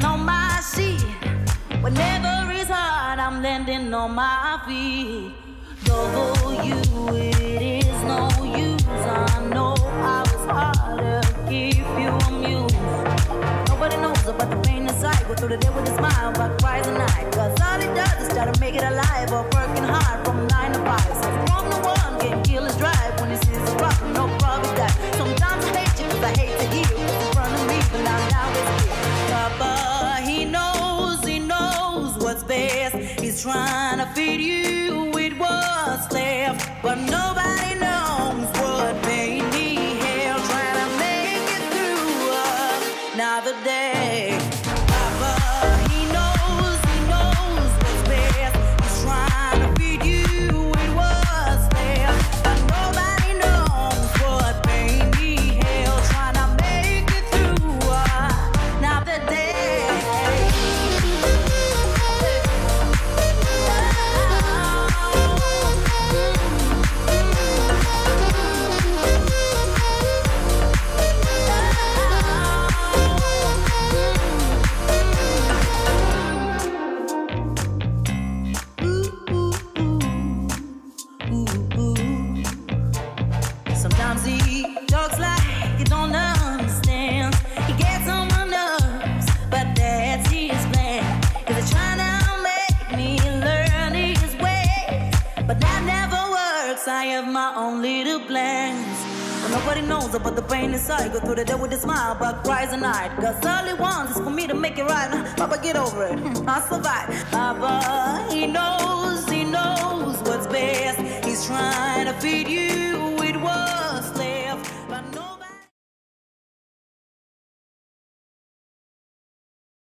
on my sheet. Whenever it's hard, I'm landing on my feet. Though you, it is no use. I know I was hard to keep you amused. Nobody knows about the pain inside. Go through the day with a smile, but cries at night. Cause all it does is try to make it alive. Or working hard from 9 to 5. So from the one can kill his drive. When he sees his problem, no problem die. Sometimes I hate you cause I hate to hear what's in front of me. But now it's here. Papa, he knows what's best. He's trying to feed you with what's left. But nobody knows what made me hell. Trying to make it through another day. Papa, he knows what's best. He's trying to feed you with what's left. But nobody knows what made me hell. Trying to make it through another day. Sometimes he talks like he don't understand. He gets on my nerves, but that's his plan. Cause he's trying to make me learn his ways, but that never works. I have my own little plans. But nobody knows about the pain inside. Go through the day with a smile, but cries at night. Cause all he wants is for me to make it right. Papa, get over it, I'll survive. Papa, he knows what's best. He's trying to feed you